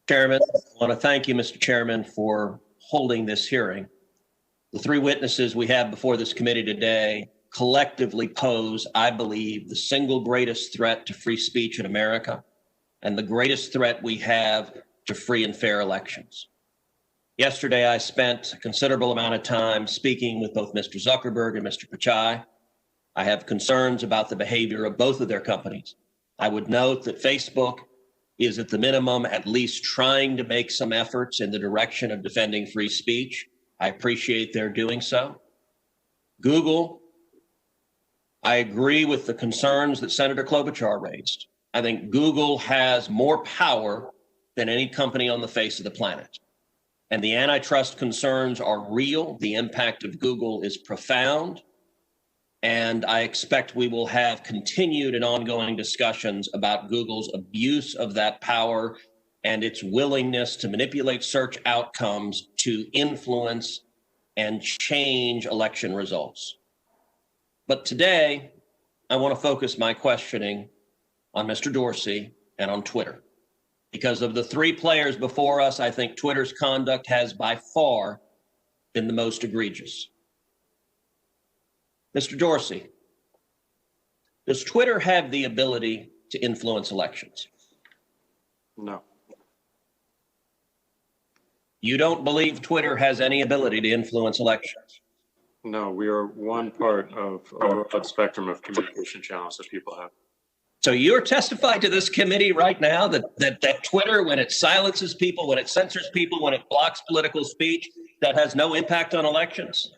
Chairman, I want to thank you, Mr. Chairman, for holding this hearing. The three witnesses we have before this committee today collectively pose, I believe, the single greatest threat to free speech in America and the greatest threat we have to free and fair elections. Yesterday, I spent a considerable amount of time speaking with both Mr. Zuckerberg and Mr. Pichai. I have concerns about the behavior of both of their companies. I would note that Facebook is at the minimum at least trying to make some efforts in the direction of defending free speech. I appreciate their doing so. Google, I agree with the concerns that Senator Klobuchar raised. I think Google has more power than any company on the face of the planet. And the antitrust concerns are real. The impact of Google is profound. And I expect we will have continued and ongoing discussions about Google's abuse of that power and its willingness to manipulate search outcomes to influence and change election results. But today, I want to focus my questioning on Mr. Dorsey and on Twitter. Because of the three players before us, I think Twitter's conduct has by far been the most egregious. Mr. Dorsey, does Twitter have the ability to influence elections? No. You don't believe Twitter has any ability to influence elections? No, we are one part of a broad spectrum of communication channels that people have. So you're testifying to this committee right now that Twitter, when it silences people, when it censors people, when it blocks political speech, that has no impact on elections?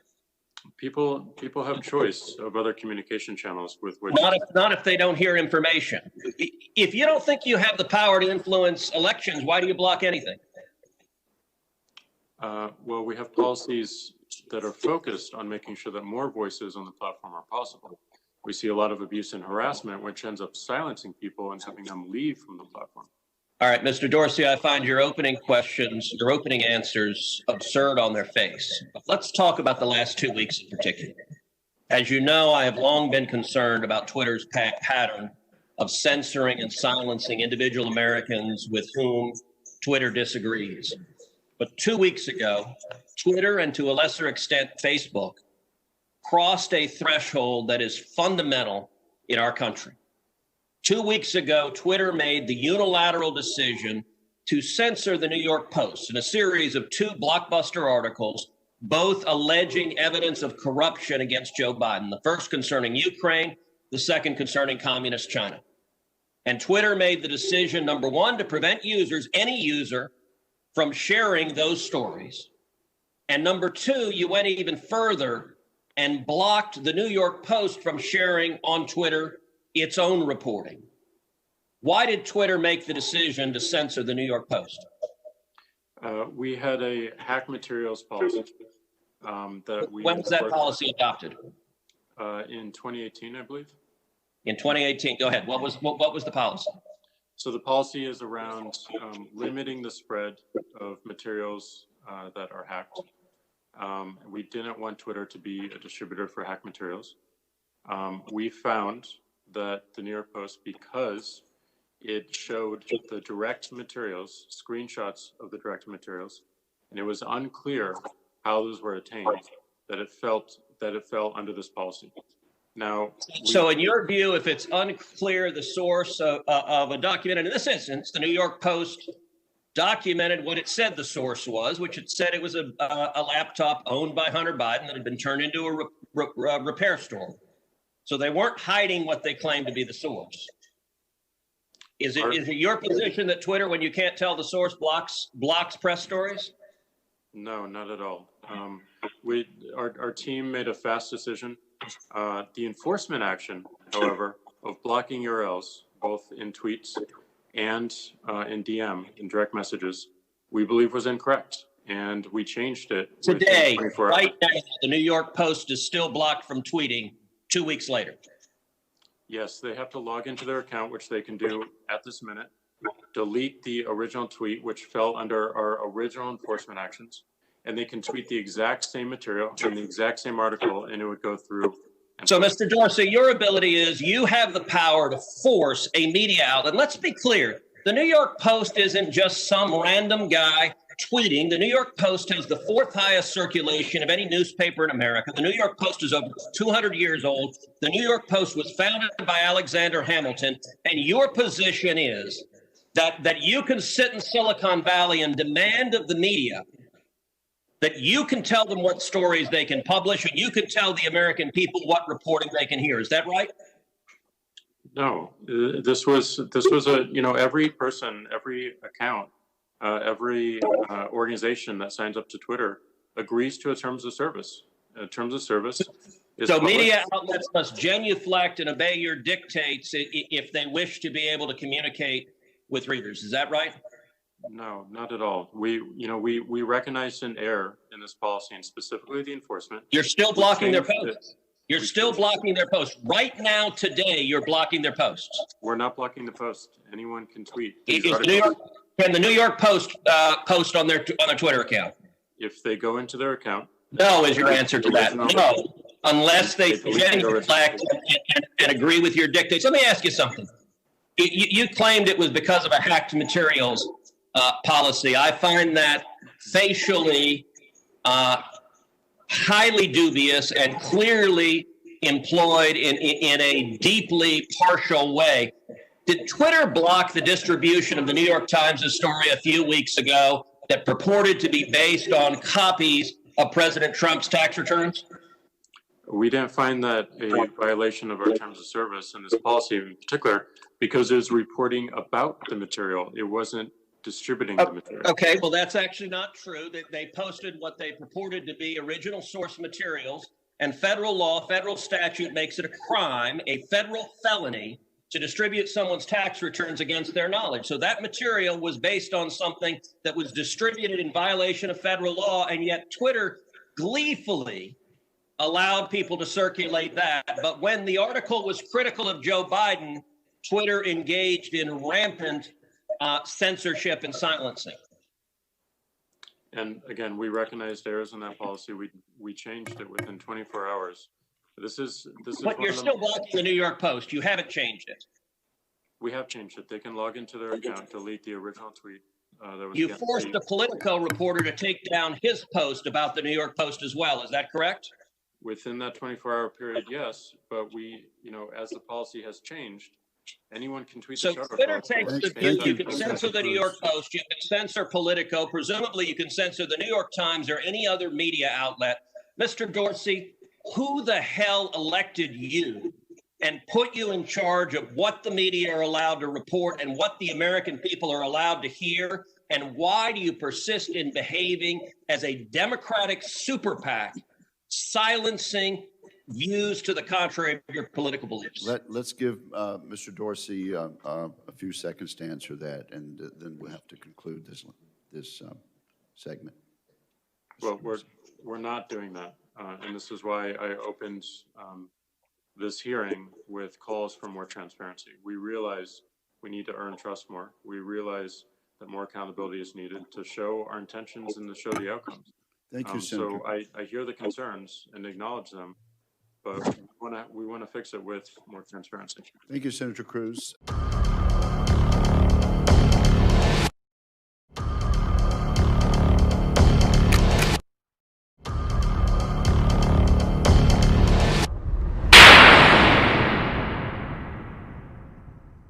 People have choice of other communication channels with which. Not if they don't hear information. If you don't think you have the power to influence elections, why do you block anything? Well, we have policies that are focused on making sure that more voices on the platform are possible. We see a lot of abuse and harassment, which ends up silencing people and having them leave from the platform. All right, Mr. Dorsey, I find your opening questions, your opening answers absurd on their face. But let's talk about the last 2 weeks in particular. As you know, I have long been concerned about Twitter's pattern of censoring and silencing individual Americans with whom Twitter disagrees. But 2 weeks ago, Twitter, and to a lesser extent, Facebook, crossed a threshold that is fundamental in our country. 2 weeks ago, Twitter made the unilateral decision to censor the New York Post in a series of 2 blockbuster articles, both alleging evidence of corruption against Joe Biden, the first concerning Ukraine, the second concerning communist China. And Twitter made the decision, number one, to prevent users, any user, from sharing those stories. And number two, you went even further and blocked the New York Post from sharing on Twitter its own reporting. Why did Twitter make the decision to censor the New York Post? We had a hack materials policy that we. When was that policy adopted? In 2018, I believe. In 2018, go ahead. What was the policy? So the policy is around limiting the spread of materials that are hacked. We didn't want Twitter to be a distributor for hack materials. We found that the New York Post, because it showed the direct materials, screenshots of the direct materials, and it was unclear how those were attained, that it fell under this policy. Now, so in your view, if it's unclear the source of a document, and in this instance, the New York Post documented what it said the source was, which it said it was a laptop owned by Hunter Biden that had been turned into a repair store. So they weren't hiding what they claimed to be the source. Is it your position that Twitter, when you can't tell the source, blocks press stories? No, not at all. Our team made a fast decision. The enforcement action, however, of blocking URLs, both in tweets and in DM, in direct messages, we believe was incorrect. And we changed it. Today, right now, the New York Post is still blocked from tweeting 2 weeks later. Yes, they have to log into their account, which they can do at this minute, delete the original tweet, which fell under our original enforcement actions, and they can tweet the exact same material in the exact same article, and it would go through. So, Mr. Dorsey, your ability is you have the power to force a media outlet. Let's be clear. The New York Post isn't just some random guy tweeting. The New York Post has the fourth highest circulation of any newspaper in America. The New York Post is over 200 years old. The New York Post was founded by Alexander Hamilton. And your position is that you can sit in Silicon Valley and demand of the media that you can tell them what stories they can publish and you can tell the American people what reporting they can hear. Is that right? No, this was a, every person, every account, every organization that signs up to Twitter agrees to a terms of service. Terms of service is so published. Media outlets must genuflect and obey your dictates if they wish to be able to communicate with readers. Is that right? No, not at all. We recognized an error in this policy, and specifically the enforcement. You're still blocking their posts. You're still blocking their posts. Right now, today, you're blocking their posts. We're not blocking the post. Anyone can tweet. Can the New York Post post on their Twitter account? If they go into their account. No is your answer to that. No, unless they genuflect and agree with your dictates. Let me ask you something. You claimed it was because of a hacked materials policy. I find that facially highly dubious and clearly employed in a deeply partial way. Did Twitter block the distribution of the New York Times' story a few weeks ago that purported to be based on copies of President Trump's tax returns? We didn't find that a violation of our terms of service in this policy in particular, because it was reporting about the material. It wasn't distributing the material. Okay, well, that's actually not true. They posted what they purported to be original source materials, and federal law, federal statute makes it a crime, a federal felony, to distribute someone's tax returns against their knowledge. So that material was based on something that was distributed in violation of federal law, and yet Twitter gleefully allowed people to circulate that. But when the article was critical of Joe Biden, Twitter engaged in rampant censorship and silencing. And again, we recognized errors in that policy. We changed it within 24 hours. This is. But you're still blocking the New York Post. You haven't changed it. We have changed it. They can log into their account, delete the original tweet. That was you forced a Politico reporter to take down his post about the New York Post as well. Is that correct? Within that 24-hour period, yes. But we, as the policy has changed, anyone can tweet. So Twitter takes the view you can censor the New York Post, you can censor Politico, presumably you can censor the New York Times or any other media outlet. Mr. Dorsey, who the hell elected you and put you in charge of what the media are allowed to report and what the American people are allowed to hear? And why do you persist in behaving as a Democratic super PAC, silencing views to the contrary of your political beliefs? Let's give Mr. Dorsey a few seconds to answer that, and then we'll have to conclude this segment. Well, we're not doing that, and this is why I opened this hearing with calls for more transparency. We realize we need to earn trust more. We realize that more accountability is needed to show our intentions and to show the outcomes. Thank you, Senator. So I hear the concerns and acknowledge them, but we want to fix it with more transparency. Thank you, Senator Cruz.